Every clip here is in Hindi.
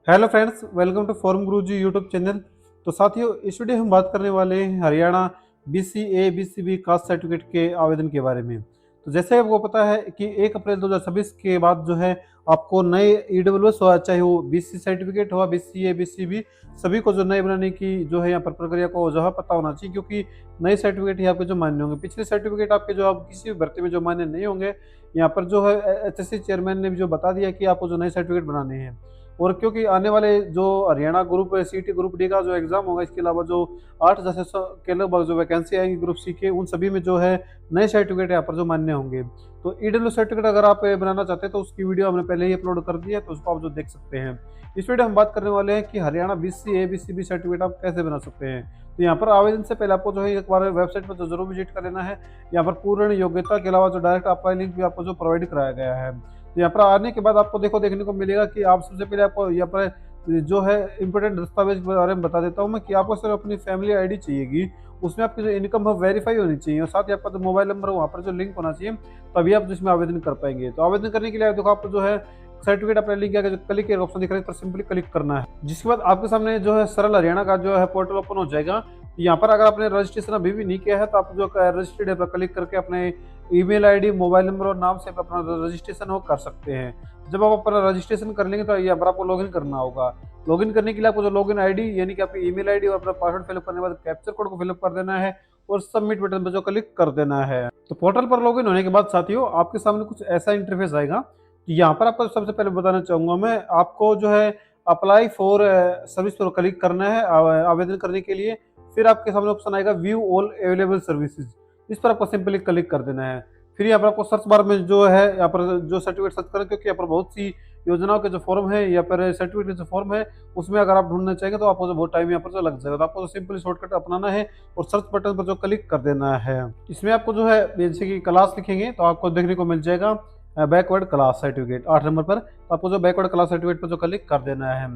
Hello friends, welcome to form Guruji YouTube channel. तो साथियों, इस वीडियो में हम बात करने वाले हैं Haryana BCA BCB caste certificate के आवेदन के बारे में। तो जैसे आपको पता है कि 1 अप्रैल 2026 के बाद जो है आपको नए ईडब्ल्यूएस हुआ, चाहे वो बीसी सर्टिफिकेट हुआ, बीसीए बीसीबी, सभी को जो नए बनाने की जो है यहाँ पर प्रक्रिया को जो है पता होना चाहिए, क्योंकि नए सर्टिफिकेट ही आपके जो मान्य होंगे। पिछले सर्टिफिकेट आपके जो आप किसी भी भर्ती में जो मान्य नहीं होंगे, यहाँ पर जो है एचएससी चेयरमैन ने भी जो बता दिया कि आपको जो नए सर्टिफिकेट बनाने हैं। और क्योंकि आने वाले जो हरियाणा ग्रुप सीटी ग्रुप डी का जो एग्जाम होगा, इसके अलावा जो 8,000 के लगभग जो वैकेंसी आएंगी ग्रुप सी के, उन सभी में जो है नए सर्टिफिकेट यहाँ पर जो मान्य होंगे। तो ईडब्ल्यू सर्टिफिकेट अगर आप बनाना चाहते हैं तो उसकी वीडियो हमने पहले ही अपलोड कर दी है, तो उसको आप जो देख सकते हैं। इस वीडियो हम बात करने वाले हैं कि हरियाणा बीसीए बीसीबी सर्टिफिकेट आप कैसे बना सकते हैं। तो यहाँ पर आवेदन से पहले आपको जो है एक बार वेबसाइट पर तो जरूर विजिट कर लेना है। यहाँ पर पूर्ण योग्यता के अलावा जो डायरेक्ट अप्लाई लिंक भी आपको जो प्रोवाइड कराया गया है। तो यहाँ पर आने के बाद आपको देखने को मिलेगा कि आप सबसे पहले आपको यहाँ पर जो है इंपॉर्टेंट दस्तावेज के बारे में बता देता हूँ मैं, कि आपको सिर्फ अपनी फैमिली आईडी चाहिएगी। उसमें आपकी जो इनकम है वेरीफाई होनी चाहिए, और साथ ही आपका जो मोबाइल नंबर है वहाँ पर जो लिंक होना चाहिए, तभी आप जिसमें आवेदन कर पाएंगे। तो आवेदन करने के लिए देखो, आपको जो है सर्टिफिकेट अप्लाई लिंक आगे जो क्लिक के ऑप्शन दिख रहा है, इस पर सिंपली क्लिक करना है। जिसके बाद आपके सामने जो है सरल हरियाणा का जो है पोर्टल ओपन हो जाएगा। यहाँ पर अगर आपने रजिस्ट्रेशन अभी भी नहीं किया है, तो आप जो रजिस्टर्ड है पर क्लिक करके अपने ईमेल आईडी, मोबाइल नंबर और नाम से अपना रजिस्ट्रेशन वो कर सकते हैं। जब आप अपना रजिस्ट्रेशन कर लेंगे तो यहाँ पर आपको लॉगिन करना होगा। लॉगिन करने के लिए आपको जो लॉगिन आईडी यानी कि आपकी ईमेल आईडी और अपना पासवर्ड फिलअप करने के बाद कैप्चर कोड को फिलअप कर देना है और सबमिट बटन पर जो क्लिक कर देना है। तो पोर्टल पर लॉगिन होने के बाद साथियों, आपके सामने कुछ ऐसा इंटरफेस आएगा कि यहाँ पर आपको सबसे पहले बताना चाहूंगा मैं, आपको जो है अप्लाई फॉर सर्विस पर क्लिक करना है आवेदन करने के लिए। फिर आपके सामने ऑप्शन आएगा व्यू ऑल अवेलेबल सर्विसेज, इस पर आपको सिंपली क्लिक कर देना है। फिर यहाँ पर आपको सर्च बार में जो है यहाँ पर जो सर्टिफिकेट सर्च करें, क्योंकि यहाँ पर बहुत सी योजनाओं के जो फॉर्म है या फिर सर्टिफिकेट के जो फॉर्म है, उसमें अगर आप ढूंढना चाहेंगे तो आपको जो बहुत टाइम यहाँ पर जो लग जाएगा। तो आपको सिंपली शॉर्टकट अपनाना है और सर्च बटन पर जो क्लिक कर देना है। इसमें आपको जो है जैसे कि क्लास लिखेंगे तो आपको देखने को मिल जाएगा बैकवर्ड क्लास सर्टिफिकेट 8 नंबर पर। तो आपको जो बैकवर्ड क्लास सर्टिफिकेट पर जो क्लिक कर देना है।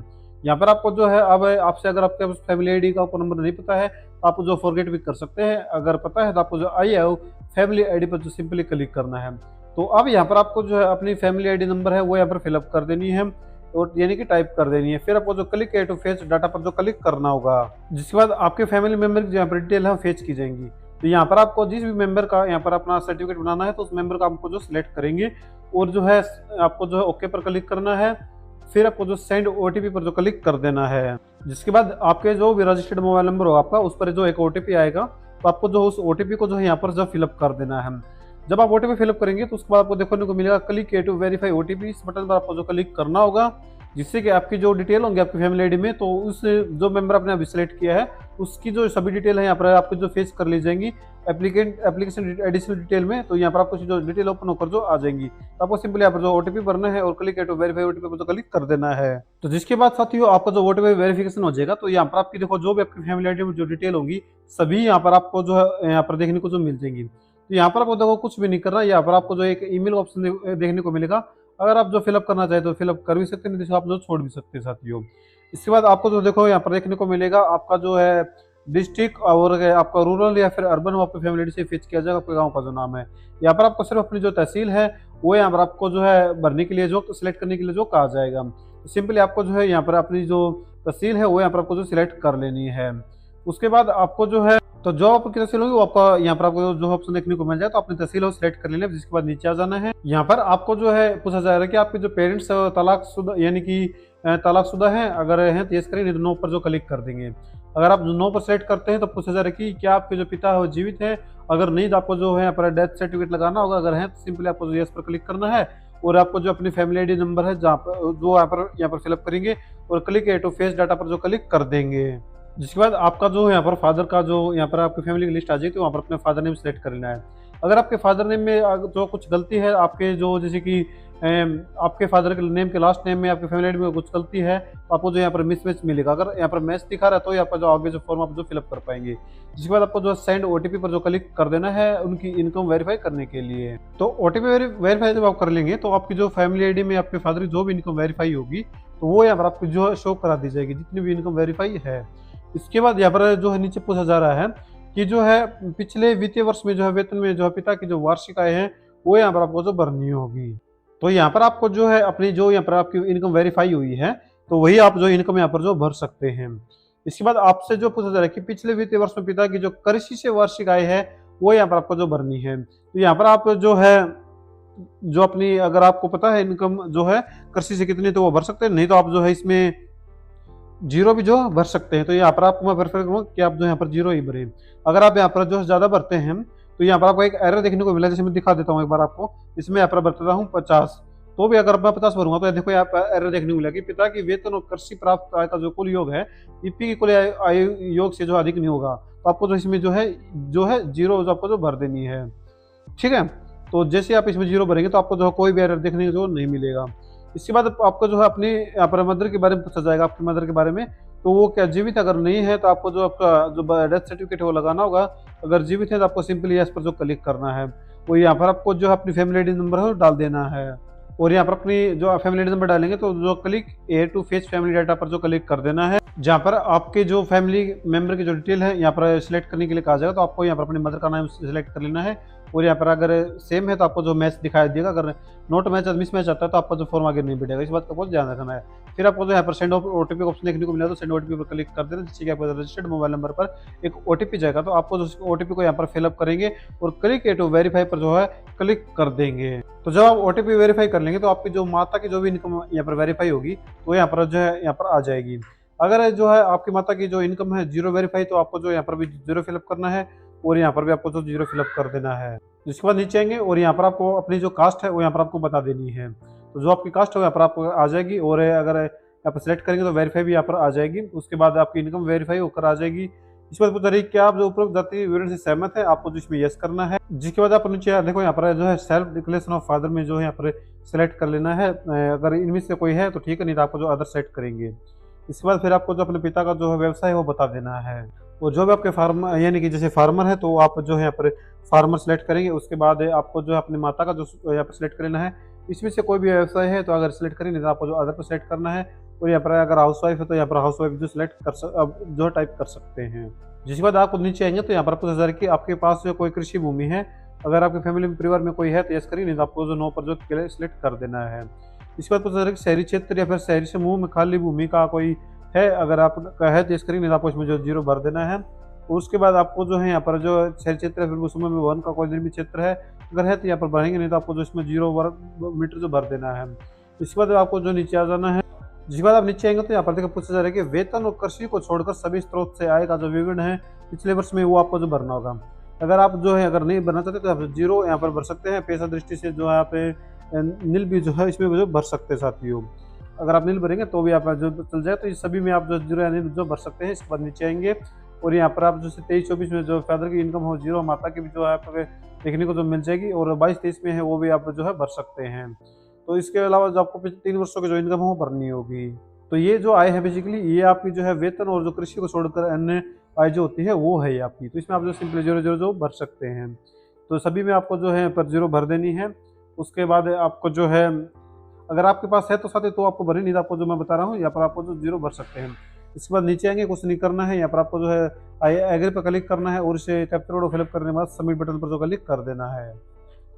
यहाँ पर आपको जो है अब आपसे अगर आपके फैमिली आईडी का आपको नंबर नहीं पता है, तो आप जो फॉरगेट भी कर सकते हैं। अगर पता है तो आपको जो आई है वो फैमिली आईडी पर जो सिंपली क्लिक करना है। तो अब यहाँ पर आपको जो है अपनी फैमिली आईडी नंबर है वो यहाँ पर फिलअप कर देनी है, और यानी कि टाइप कर देनी है। फिर आपको जो क्लिक टू फेच डाटा पर जो क्लिक करना होगा, जिसके बाद आपके फैमिली मेंबर की यहाँ पर डिटेल है फेच की जाएंगी। तो यहाँ पर आपको जिस भी मेंबर का यहाँ पर अपना सर्टिफिकेट बनाना है, तो उस मेंबर का आपको जो सिलेक्ट करेंगे और जो है आपको जो है ओके पर क्लिक करना है। फिर आपको जो सेंड ओटीपी पर जो क्लिक कर देना है। जिसके बाद आपके जो भी रजिस्टर्ड मोबाइल नंबर हो आपका, उस पर जो एक ओटीपी आएगा, तो आपको जो उस ओटीपी को जो है यहाँ पर जो फिलअप कर देना है। जब आप ओटीपी फिलअप करेंगे तो उसके बाद आपको देखने को मिलेगा क्लिक टू वेरीफाई ओटीपी, इस बटन पर आपको जो क्लिक करना होगा, जिससे कि आपकी जो डिटेल होंगी आपकी फैमिली आईडी में, तो उस जो मेंबर आपने अभी सिलेक्ट किया है उसकी जो सभी डिटेल है यहाँ पर आपको जो फेच कर ली जाएंगी एप्लीकेशन एडिशनल डिटेल में। तो यहाँ पर आपको जो डिटेल ओपन होकर जो आ जाएंगी, तो आपको सिंपली यहाँ पर जो ओटीपी भरना है और क्लिक टू वेरीफाई ओटीपी पर जो क्लिक कर देना है। तो जिसके बाद साथियों आपका जो ओटीपी वेरिफिकेशन हो जाएगा, तो यहाँ पर आपकी देखो जो भी आपकी फैमिली आईडी में जो डिटेल होगी सभी यहाँ पर आपको जो है यहाँ पर देखने को जो मिल जाएंगी। तो यहाँ पर आपको देखो कुछ भी नहीं करना, यहाँ पर आपको जो एक ईमेल ऑप्शन देखने को मिलेगा। अगर आप जो फिलअप करना चाहे तो फिलअप कर भी सकते हैं, नहीं तो आप जो छोड़ भी सकते हैं साथियों। इसके बाद आपको जो देखो यहाँ पर देखने को मिलेगा आपका जो है डिस्ट्रिक्ट और आपका रूरल या फिर अर्बन, वो आपकी फैमिली से फिच किया जाएगा आपके गांव का जो नाम है। यहाँ पर आपको सिर्फ अपनी जो तहसील है वो यहाँ पर आपको जो है भरने के लिए जो सिलेक्ट करने के लिए जो कहा जाएगा। तो सिंपली आपको जो है यहाँ पर अपनी जो तहसील है वो यहाँ पर आपको जो सिलेक्ट कर लेनी है। उसके बाद आपको जो है तो जो आपकी तहसील होगी वो आपका यहाँ पर आपको जो ऑप्शन देखने को मिल जाए, तो अपनी तहसील हो सिलेक्ट कर लेना है। जिसके बाद नीचे आ जाना है। यहाँ पर आपको जो है पूछा जा रहा है कि आपके जो पेरेंट्स तलाकशुदा यानी कि तलाकशुदा हैं, अगर हैं तो यस करेंगे, नहीं तो नो पर जो क्लिक कर देंगे। अगर आप नो पर सेलेक्ट करते हैं तो पूछा जा रहा है कि क्या आपके जो पिता है वो जीवित है, अगर नहीं तो आपको जो है यहाँ पर डेथ सर्टिफिकेट लगाना होगा, अगर है तो सिंपली आपको जो यस पर क्लिक करना है। और आपको जो अपनी फैमिली आईडी नंबर है जहाँ पर जो यहाँ पर फिलअप करेंगे और क्लिक टू फेस डाटा पर जो क्लिक कर देंगे। जिसके बाद आपका जो यहाँ पर फादर का जो यहाँ पर आपकी फैमिली की लिस्ट आ जाएगी, तो वहाँ पर अपने फादर नेम सेलेक्ट कर लेना है। अगर आपके फादर नेम में जो कुछ गलती है आपके जो जैसे कि आपके फादर के नेम के लास्ट नेम में आपकी फैमिली आईडी में कुछ गलती है, तो आपको जो यहाँ पर मिसमैच मिलेगा। अगर यहाँ पर मैच दिखा रहा है तो यहाँ पर जो आगे जो फॉर्म आप जो फिलअप कर पाएंगे। जिसके बाद आपको जो सेंड ओटीपी पर जो क्लिक कर देना है उनकी इनकम वेरीफाई करने के लिए। तो ओटीपी वेरीफाई जब आप कर लेंगे तो आपकी जो फैमिली आईडी में आपके फादर की जो भी इनकम वेरीफाई होगी, तो वो यहाँ पर आपको जो है शो करा दी जाएगी, जितनी भी इनकम वेरीफाई है। इसके बाद यहाँ पर जो है नीचे पूछा जा रहा है कि जो है पिछले वित्तीय वर्ष में जो है वेतन में जो है पिता की जो वार्षिक आय है वो यहाँ पर आपको जो भरनी होगी। तो यहाँ पर आपको जो है अपनी जो यहाँ पर आपकी इनकम वेरीफाई हुई है, तो वही आप जो इनकम यहाँ पर जो भर सकते हैं। इसके बाद आपसे जो पूछा जा रहा है कि पिछले वित्तीय वर्ष में पिता की जो कृषि से वार्षिक आय है वो यहाँ पर आपको जो भरनी है। तो यहाँ पर आप जो है जो अपनी अगर आपको पता है इनकम जो है कृषि से कितनी तो वो भर सकते हैं, नहीं तो आप जो है इसमें जीरो भी जो भर सकते हैं। तो यहाँ पर आपको मैं प्रेफर करूँगा कि आप जो यहाँ पर जीरो ही भरें। अगर आप यहाँ पर जो है ज़्यादा भरते हैं तो यहाँ पर आपको एक एरर देखने को मिला, जैसे मैं दिखा देता हूँ एक बार आपको। इसमें यहाँ पर भरता हूँ 50, तो भी अगर मैं 50 भरूंगा तो देखो यहाँ पर एरर देखने को मिला कि पिता की वेतन और कृषि प्राप्त आय का जो कुल योग है ईपी की कुल आय योग से जो अधिक नहीं होगा, तो आपको जो इसमें जो है जीरो आपको जो भर देनी है। ठीक है, तो जैसे आप इसमें जीरो भरेंगे तो आपको जो है कोई भी एरर देखने को नहीं मिलेगा। इसके बाद आपको जो है अपनी यहाँ पर मदर के बारे में पूछा जाएगा, आपकी मदर के बारे में। तो वो क्या जीवित अगर नहीं है तो आपको जो आपका जो डेथ सर्टिफिकेट है वो लगाना होगा। अगर जीवित है तो आपको सिंपली यस पर जो क्लिक करना है, वो यहाँ पर आपको जो अपनी फैमिली आईडी नंबर है वो डाल देना है। और यहाँ पर अपनी जो फैमिली आईडी नंबर डालेंगे तो जो click here to fetch family data पर जो क्लिक कर देना है, जहाँ पर आपके जो फैमिली मेंबर की जो डिटेल है यहाँ पर सिलेक्ट करने के लिए कहा जाएगा। तो आपको यहाँ पर अपनी मदर का नाम सिलेक्ट कर लेना है। और यहाँ पर अगर सेम है तो आपको जो मैच दिखाई देगा, अगर नोट मैच मिस मैच आता है तो आपका जो फॉर्म आगे नहीं बढ़ेगा। इस बात का बहुत ध्यान रखना है। फिर आपको जो यहाँ पर सेंड ओटीपी ऑप्शन देखने को मिला तो सेंड ओटीपी पर क्लिक कर देना, जिससे कि आपको रजिस्टर्ड मोबाइल नंबर पर एक ओटीपी जाएगा। तो आपको जो ओटीपी को यहाँ पर फिलअप करेंगे और क्लिक टू वेरीफाई पर जो है क्लिक कर देंगे। तो जब आप ओटीपी वेरीफाई कर लेंगे तो आपकी जो माता की जो भी इनकम यहाँ पर वेरीफाई होगी तो यहाँ पर जो है यहाँ पर आ जाएगी। अगर जो है आपकी माता की जो इनकम है जीरो वेरीफाई, तो आपको जो यहाँ पर भी जीरो फिलअप करना है और यहाँ पर भी आपको जो जीरो फिलअप कर देना है। जिसके बाद नीचे आएंगे और यहाँ पर आपको अपनी जो कास्ट है वो यहाँ पर आपको बता देनी है। तो जो आपकी कास्ट है यहाँ पर आपको आ जाएगी, और अगर यहाँ पर सेलेक्ट करेंगे तो वेरीफाई भी यहाँ पर आ जाएगी। उसके बाद आपकी इनकम वेरीफाई होकर आ जाएगी। इसके बाद पूछा रही क्या आप जो उपरोक्त जाति विवरण से सहमत है, आपको जो इसमें यस करना है। जिसके बाद आप नीचे देखो यहाँ पर जो है सेल्फ डिक्लेरेशन ऑफ फादर में जो है यहाँ पर सेलेक्ट कर लेना है। अगर इनमें से कोई है तो ठीक है, नहीं तो आपको जो अदर सेट करेंगे। इसके बाद फिर आपको जो अपने पिता का जो है व्यवसाय है वो बता देना है। और जो भी आपके फार्मर यानी कि जैसे फार्मर है तो आप जो है यहाँ पर फार्मर सेलेक्ट करेंगे। उसके बाद आपको जो है अपनी माता का जो यहाँ पर सिलेक्ट कर लेना है। इसमें से कोई भी व्यवसाय है तो अगर सिलेक्ट करेंगे तो आपको जो अदर पर सेलेक्ट करना है। और यहाँ पर अगर हाउस वाइफ है तो यहाँ पर हाउस वाइफ जो सिलेक्ट जो टाइप कर सकते हैं। जिसके बाद आप नीचे आएंगे तो यहाँ पर आपको नजर कि आपके पास जो कोई कृषि भूमि है, अगर आपके फैमिली में परिवार में कोई है तो यस करिए, नहीं तो आपको जो नो पर जो सिलेक्ट कर देना है। इसके बाद पूछा कि शहरी क्षेत्र या फिर शहरी समूह में खाली भूमि का कोई है, अगर आपका है तो यस करिए, नहीं तो आपको इसमें जो जीरो भर देना है। और उसके बाद आपको जो है यहाँ पर जो शहरी क्षेत्र है फिर उसमें में वन का कोई निर्मित क्षेत्र है, अगर है तो यहाँ पर भरेंगे, नहीं तो आपको जो इसमें 0 वर्ग मीटर जो भर देना है। इसके बाद आपको जो नीचे आ जाना है। जिसके बाद आप नीचे आएंगे तो यहाँ पर देखो पूछा जा रहा है कि वेतन और कृषि को छोड़कर सभी स्रोत से आय का जो विवरण है पिछले वर्ष में वो आपको जो भरना होगा। अगर आप जो है अगर नहीं भरना चाहते तो आप जीरो यहाँ पर भर सकते हैं। पैसा दृष्टि से जो है आप नील भी जो है इसमें जो भर सकते हैं साथियों। अगर आप नील भरेंगे तो भी आप जो चल जाए, तो ये सभी में आप जो जीरो या नील जो भर सकते हैं। इसके बाद नीचे आएंगे और यहाँ पर आप जैसे 23-24 में जो फादर की इनकम हो जीरो, माता की भी जो है आपको देखने को जो मिल जाएगी। और 22-23 में है वो भी आप जो है भर सकते हैं। तो इसके अलावा जो आपको 3 वर्षों की जो इनकम है वो भरनी होगी। तो ये जो आय है बेसिकली ये आपकी जो है वेतन और जो कृषि को छोड़कर अन्य आय जो होती है वो है आपकी। तो इसमें आप जो सिंपली 0-0 जो भर सकते हैं। तो सभी में आपको जो है पर जीरो भर देनी है। उसके बाद आपको जो है अगर आपके पास है तो साथ ही तो आपको भरे, नहीं तो आपको जो मैं बता रहा हूँ यहाँ पर आपको जो जीरो भर सकते हैं। इसके बाद नीचे आएंगे, कुछ नहीं करना है। यहाँ पर आपको जो है आई एग्री पर क्लिक करना है और इसे कैप्चर कोड फिलअप करने के बाद सबमिट बटन पर जो क्लिक कर देना है।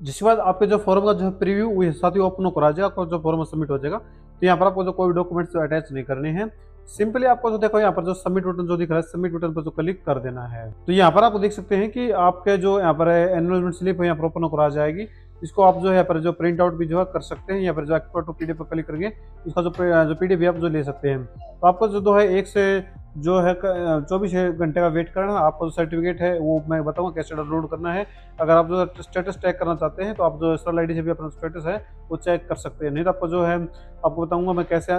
जिसके बाद आपके जो फॉर्म का जो प्रीव्यू वो साथ ही ओपन करा जाएगा, आपको जो फॉर्म सबमिट हो जाएगा। तो यहाँ पर आपको जो कोई डॉक्यूमेंट्स अटैच नहीं करने हैं। सिंपली आपको जो देखो यहाँ पर जो सबमिट बटन जो दिख रहा है, सबमिट बटन पर जो क्लिक कर देना है। तो यहाँ पर आप देख सकते हैं कि आपके जो यहाँ पर एनरोलमेंट स्लिप है यहाँ पर ओपन करा जाएगी। इसको आप जो है यहाँ पर जो प्रिंट आउट भी जो है कर सकते हैं। यहाँ पर जो एक्सपोर्ट टू पीडीएफ पर क्लिक करके इसका जो पीडीएफ आप जो ले सकते हैं। तो आपको जो है 1 से जो है 24 घंटे का वेट करना। आपको सर्टिफिकेट है वो मैं बताऊंगा कैसे डाउनलोड करना है। अगर आप जो स्टेटस चेक करना चाहते हैं तो आप जो सरल आईडी से भी अपना स्टेटस है वो चेक कर सकते हैं। नहीं तो आपको जो है आपको बताऊंगा मैं कैसे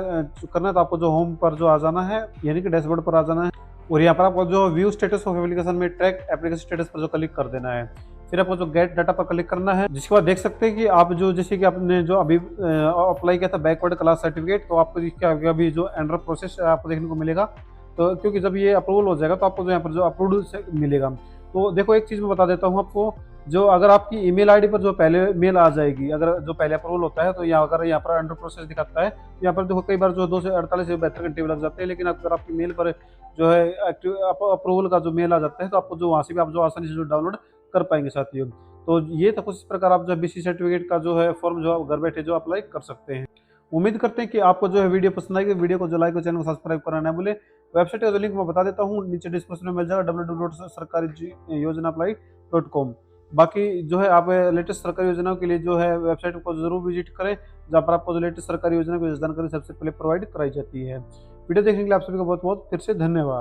करना है। तो आपको जो होम पर जो आ जाना है यानी कि डैशबोर्ड पर आ जाना है और यहाँ पर आपको जो व्यू स्टेटस ऑफ एप्लीकेशन में ट्रैक एप्लीकेशन स्टेटस पर जो क्लिक कर देना है। फिर आपको जो गेट डाटा पर क्लिक करना है। जिसके बाद देख सकते हैं कि आप जो जैसे कि आपने जो अभी अप्लाई किया था बैकवर्ड क्लास सर्टिफिकेट, तो आपको इसका अभी जो अंडर प्रोसेस आपको देखने को मिलेगा। तो क्योंकि जब ये अप्रूवल हो जाएगा तो आपको जो यहाँ पर जो अप्रूव्ड मिलेगा। तो देखो एक चीज़ मैं बता देता हूँ आपको, जो अगर आपकी ईमेल आईडी पर जो पहले मेल आ जाएगी, अगर जो पहले अप्रूवल होता है तो अगर यहाँ पर अंडर प्रोसेस दिखाता है, यहाँ पर देखो कई बार जो 2 से 48 से 72 घंटे भी लग जाते हैं। लेकिन अगर आपकी मेल पर जो है एक्टिव अप्रूवल का जो मेल आ जाता है तो आपको जो वहाँ से भी आप जो आसानी से जो डाउनलोड कर पाएंगे साथियों। तो ये तो कुछ इस प्रकार आप जो बीसी सर्टिफिकेट का जो है फॉर्म जो घर बैठे जो अप्लाई कर सकते हैं। उम्मीद करते हैं कि आपको जो है वीडियो पसंद आएगी। वीडियो को जो लाइक और चैनल को सब्सक्राइब करना ना भूले। वेबसाइट का जो लिंक मैं बता देता हूँ, नीचे डिस्क्रिप्शन में मिल जाएगा, www.sarkari-yojana-apply.com। बाकी जो है आप लेटेस्ट सरकारी योजनाओं के लिए जो है वेबसाइट को जरूर विजिट करें, जहाँ पर आपको जो लेटेस्ट सरकारी योजना की जानकारी सबसे पहले प्रोवाइड कराई जाती है। वीडियो देखने के लिए आप सभी का बहुत बहुत फिर से धन्यवाद।